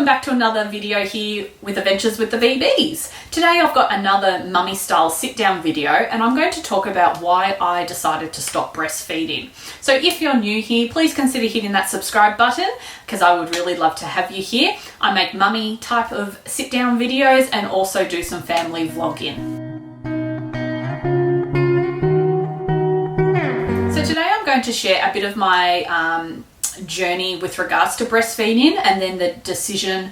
back to another video here with Adventures with the VBs. Today I've got another mummy style sit down video and I'm going to talk about why I decided to stop breastfeeding. So if you're new here, please consider hitting that subscribe button because I would really love to have you here. I make mummy type of sit down videos and also do some family vlogging. So today I'm going to share a bit of my journey with regards to breastfeeding and then the decision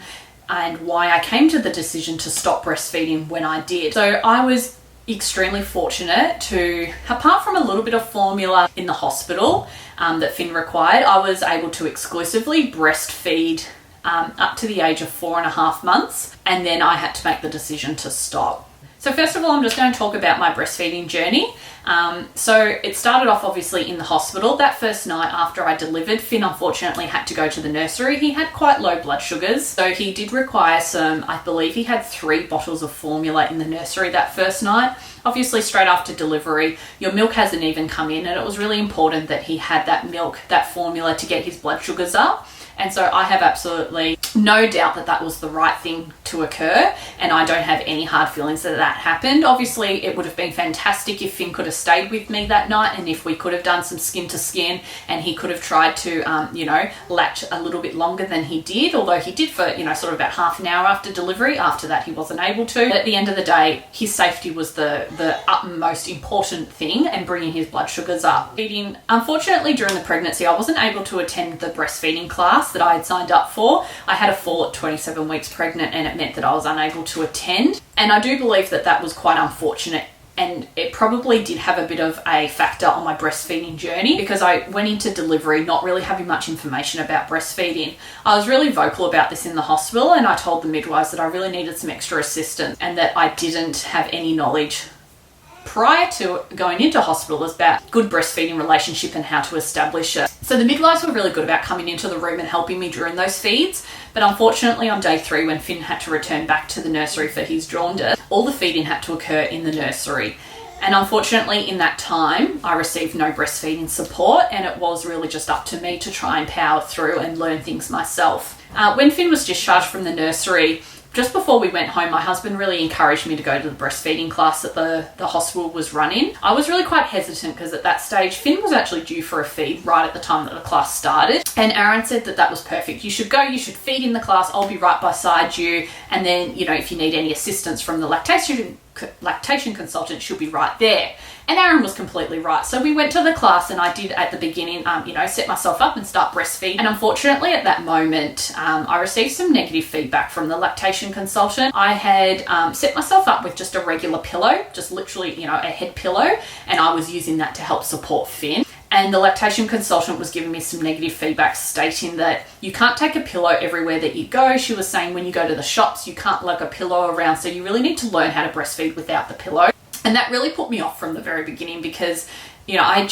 and why I came to the decision to stop breastfeeding when I did. So I was extremely fortunate to, apart from a little bit of formula in the hospital that Finn required, I was able to exclusively breastfeed up to the age of 4.5 months, and then I had to make the decision to stop. So first of all, I'm just going to talk about my breastfeeding journey. So it started off obviously in the hospital. That first night after I delivered, Finn unfortunately had to go to the nursery. He had quite low blood sugars, so he did require some, I believe he had 3 bottles of formula in the nursery that first night. Obviously straight after delivery, your milk hasn't even come in, and it was really important that he had that milk, that formula, to get his blood sugars up. And so I have absolutely no doubt that that was the right thing to occur, and I don't have any hard feelings that that happened. Obviously, it would have been fantastic if Finn could have stayed with me that night and if we could have done some skin to skin and he could have tried to, latch a little bit longer than he did, although he did for, sort of about half an hour after delivery. After that, he wasn't able to. But at the end of the day, his safety was the utmost important thing, and bringing his blood sugars up. Unfortunately, during the pregnancy, I wasn't able to attend the breastfeeding class that I had signed up for. I had a fall at 27 weeks pregnant and it meant that I was unable to attend. And I do believe that that was quite unfortunate, and it probably did have a bit of a factor on my breastfeeding journey because I went into delivery not really having much information about breastfeeding. I was really vocal about this in the hospital, and I told the midwives that I really needed some extra assistance and that I didn't have any knowledge prior to going into hospital about good breastfeeding relationship and how to establish it. So the midwives were really good about coming into the room and helping me during those feeds. But unfortunately on day 3, when Finn had to return back to the nursery for his jaundice, all the feeding had to occur in the nursery. And unfortunately in that time, I received no breastfeeding support, and it was really just up to me to try and power through and learn things myself. When Finn was discharged from the nursery, just before we went home, my husband really encouraged me to go to the breastfeeding class that the hospital was running. I was really quite hesitant because at that stage, Finn was actually due for a feed right at the time that the class started. And Aaron said that that was perfect. You should go, you should feed in the class, I'll be right beside you. And then, if you need any assistance from the lactation consultant, she'll be right there. And Aaron was completely right. So we went to the class, and I did at the beginning, set myself up and start breastfeeding. And unfortunately at that moment, I received some negative feedback from the lactation consultant. I had set myself up with just a regular pillow, just literally, a head pillow, and I was using that to help support Finn. And the lactation consultant was giving me some negative feedback stating that you can't take a pillow everywhere that you go. She was saying when you go to the shops, you can't lug a pillow around. So you really need to learn how to breastfeed without the pillow. And that really put me off from the very beginning because, I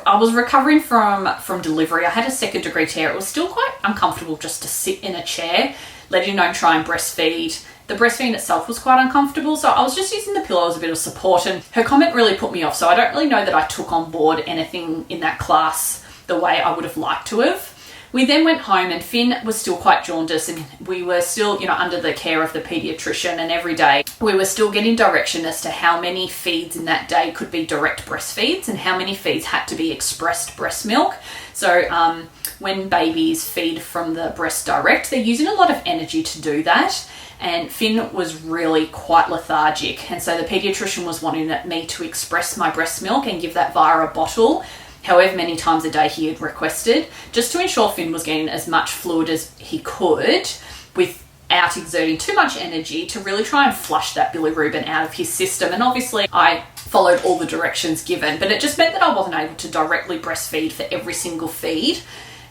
was recovering from delivery. I had a 2nd-degree tear. It was still quite uncomfortable just to sit in a chair, let alone try and breastfeed. The breastfeeding itself was quite uncomfortable, so I was just using the pillow as a bit of support, and her comment really put me off. So I don't really know that I took on board anything in that class the way I would have liked to have. We then went home, and Finn was still quite jaundiced, and we were still, under the care of the pediatrician, and every day we were still getting direction as to how many feeds in that day could be direct breastfeeds and how many feeds had to be expressed breast milk. So when babies feed from the breast direct, they're using a lot of energy to do that. And Finn was really quite lethargic. And so the pediatrician was wanting me to express my breast milk and give that via a bottle, however many times a day he had requested, just to ensure Finn was getting as much fluid as he could without exerting too much energy to really try and flush that bilirubin out of his system. And obviously I followed all the directions given, but it just meant that I wasn't able to directly breastfeed for every single feed.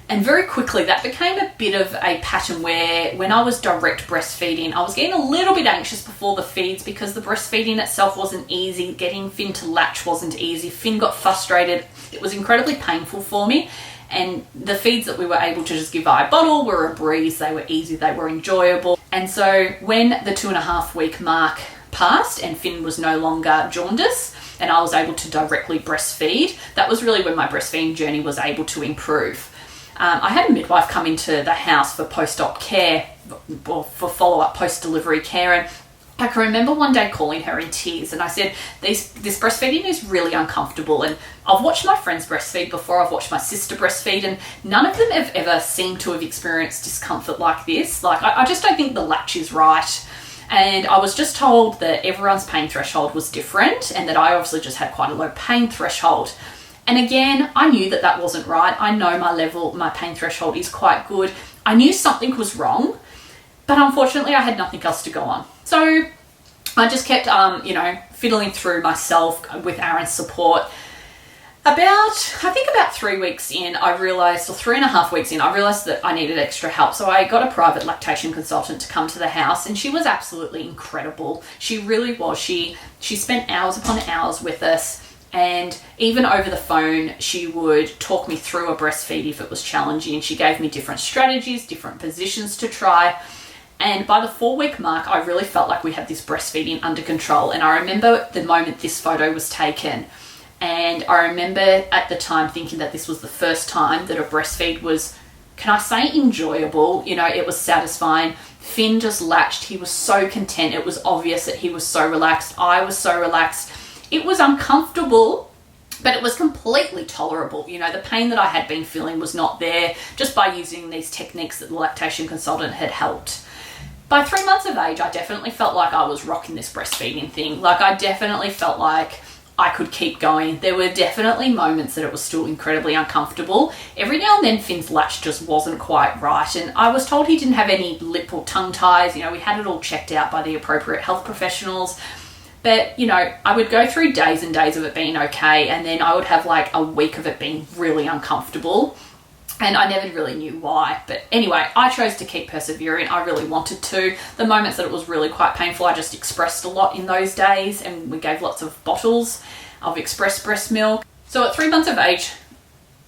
And very quickly that became a bit of a pattern where when I was direct breastfeeding, I was getting a little bit anxious before the feeds because the breastfeeding itself wasn't easy. Getting Finn to latch wasn't easy. Finn got frustrated. It was incredibly painful for me. And the feeds that we were able to just give via bottle were a breeze. They were easy. They were enjoyable. And so when the 2.5 week mark passed and Finn was no longer jaundiced and I was able to directly breastfeed, that was really when my breastfeeding journey was able to improve. I had a midwife come into the house for post-op care, or for follow-up post-delivery care, and I can remember one day calling her in tears, and I said, this breastfeeding is really uncomfortable, and I've watched my friends breastfeed before, I've watched my sister breastfeed, and none of them have ever seemed to have experienced discomfort like this. Like, I just don't think the latch is right. And I was just told that everyone's pain threshold was different, and that I obviously just had quite a low pain threshold. And again, I knew that that wasn't right. I know my pain threshold is quite good. I knew something was wrong, but unfortunately I had nothing else to go on. So I just kept, fiddling through myself with Aaron's support. About 3 weeks in, I realised, or 3.5 weeks in, I realised that I needed extra help. So I got a private lactation consultant to come to the house, and she was absolutely incredible. She really was. She spent hours upon hours with us, and even over the phone, she would talk me through a breastfeed if it was challenging. She gave me different strategies, different positions to try. And by the 4-week mark, I really felt like we had this breastfeeding under control. And I remember the moment this photo was taken, and I remember at the time thinking that this was the first time that a breastfeed was, can I say, enjoyable? It was satisfying. Finn just latched. He was so content. It was obvious that he was so relaxed. I was so relaxed. It was uncomfortable, but it was completely tolerable. The pain that I had been feeling was not there, just by using these techniques that the lactation consultant had helped. By 3 months of age, I definitely felt like I was rocking this breastfeeding thing. Like, I definitely felt like I could keep going. There were definitely moments that it was still incredibly uncomfortable. Every now and then Finn's latch just wasn't quite right, and I was told he didn't have any lip or tongue ties. We had it all checked out by the appropriate health professionals. But, I would go through days and days of it being okay, and then I would have like a week of it being really uncomfortable. And I never really knew why. But anyway, I chose to keep persevering. I really wanted to. The moments that it was really quite painful, I just expressed a lot in those days, and we gave lots of bottles of express breast milk. So at 3 months of age,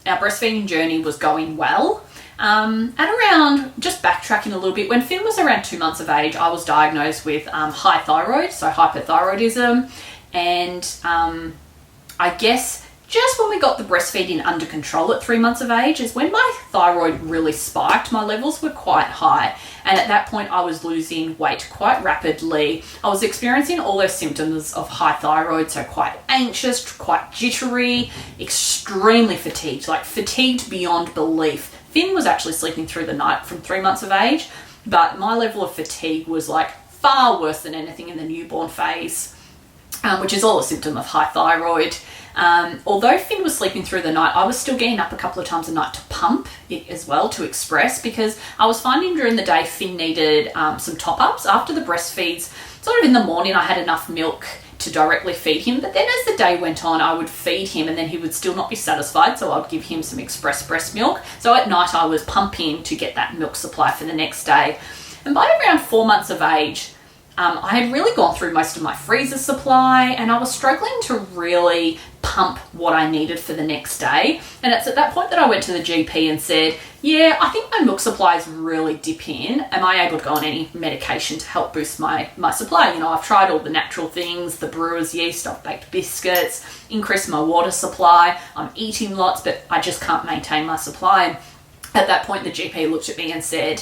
our breastfeeding journey was going well. At around, just backtracking a little bit, when Finn was around 2 months of age, I was diagnosed with high thyroid, so hypothyroidism. And I guess just when we got the breastfeeding under control at 3 months of age is when my thyroid really spiked. My levels were quite high, and at that point I was losing weight quite rapidly. I was experiencing all those symptoms of high thyroid, so quite anxious, quite jittery, extremely fatigued, like fatigued beyond belief. Finn was actually sleeping through the night from 3 months of age, but my level of fatigue was like far worse than anything in the newborn phase, which is all a symptom of high thyroid. Although Finn was sleeping through the night, I was still getting up a couple of times a night to pump it as well, to express, because I was finding during the day Finn needed some top-ups. After the breastfeeds, sort of in the morning, I had enough milk to directly feed him, but then as the day went on, I would feed him and then he would still not be satisfied, so I'd give him some express breast milk. So at night I was pumping to get that milk supply for the next day. And by around 4 months of age, I had really gone through most of my freezer supply, and I was struggling to really pump what I needed for the next day. And it's at that point that I went to the GP and said, yeah, I think my milk supply is really dipping. Am I able to go on any medication to help boost my supply? I've tried all the natural things, the brewer's yeast, I've baked biscuits, increased my water supply, I'm eating lots, but I just can't maintain my supply. And at that point, the GP looked at me and said,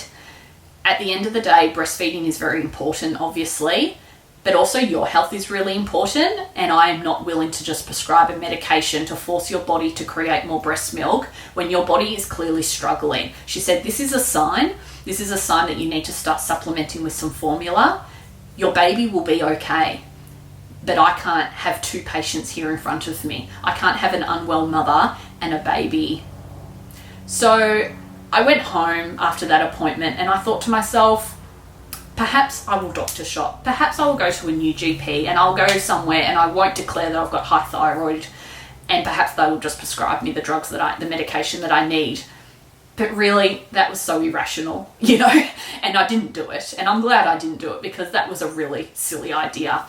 at the end of the day, breastfeeding is very important, obviously, but also your health is really important, and I am not willing to just prescribe a medication to force your body to create more breast milk when your body is clearly struggling. She said, this is a sign that you need to start supplementing with some formula. Your baby will be okay, but I can't have two patients here in front of me. I can't have an unwell mother and a baby. So I went home after that appointment and I thought to myself, perhaps I will doctor shop. Perhaps I will go to a new GP and I'll go somewhere and I won't declare that I've got high thyroid, and perhaps they will just prescribe me the medication that I need. But really, that was so irrational, and I didn't do it. And I'm glad I didn't do it, because that was a really silly idea.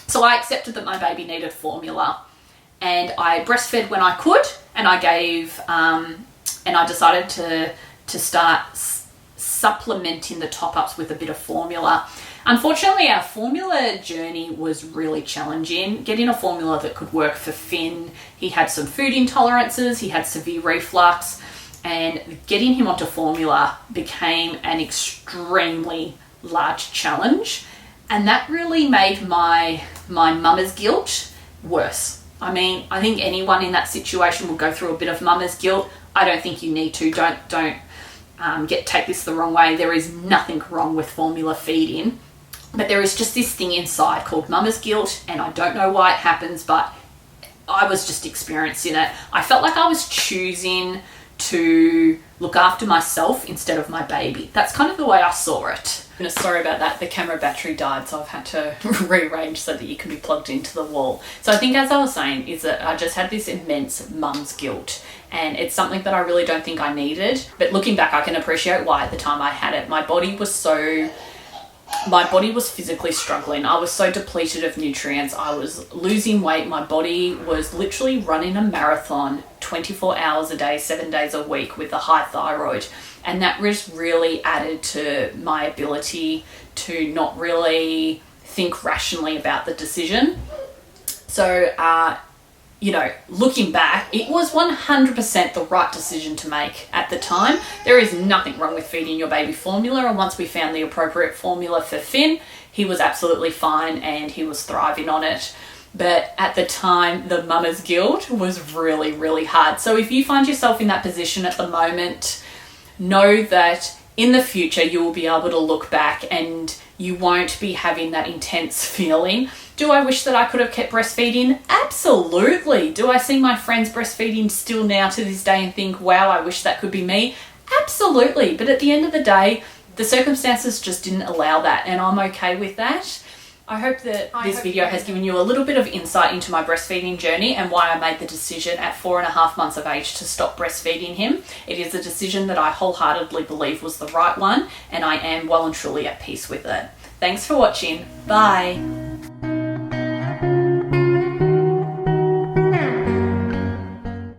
So I accepted that my baby needed formula, and I breastfed when I could, and I gave, and I decided to start supplementing the top-ups with a bit of formula. Unfortunately, our formula journey was really challenging. Getting a formula that could work for Finn, he had some food intolerances, he had severe reflux, and getting him onto formula became an extremely large challenge, and that really made my mama's guilt worse. I mean, I think anyone in that situation will go through a bit of mama's guilt. I don't think you need to. Don't take this the wrong way. There is nothing wrong with formula feeding, but there is just this thing inside called mama's guilt, and I don't know why it happens, but I was just experiencing it. I felt like I was choosing to look after myself instead of my baby. That's kind of the way I saw it. Sorry about that, the camera battery died, so I've had to rearrange so that you can be plugged into the wall. So I think, as I was saying, is that I just had this immense mum's guilt, and it's something that I really don't think I needed. But looking back, I can appreciate why at the time I had it. My body was physically struggling. I was so depleted of nutrients. I was losing weight. My body was literally running a marathon 24 hours a day, 7 days a week with a high thyroid. And that was really added to my ability to not really think rationally about the decision. So, looking back, it was 100% the right decision to make at the time. There is nothing wrong with feeding your baby formula, and once we found the appropriate formula for Finn, he was absolutely fine and he was thriving on it. But at the time, the mama's guilt was really, really hard. So if you find yourself in that position at the moment, know that in the future you will be able to look back and you won't be having that intense feeling. Do I wish that I could have kept breastfeeding? Absolutely. Do I see my friends breastfeeding still now to this day and think, wow, I wish that could be me? Absolutely. But at the end of the day, the circumstances just didn't allow that, and I'm okay with that. I hope that this video has given you a little bit of insight into my breastfeeding journey and why I made the decision at 4.5 months of age to stop breastfeeding him. It is a decision that I wholeheartedly believe was the right one, and I am well and truly at peace with it. Thanks for watching. Bye.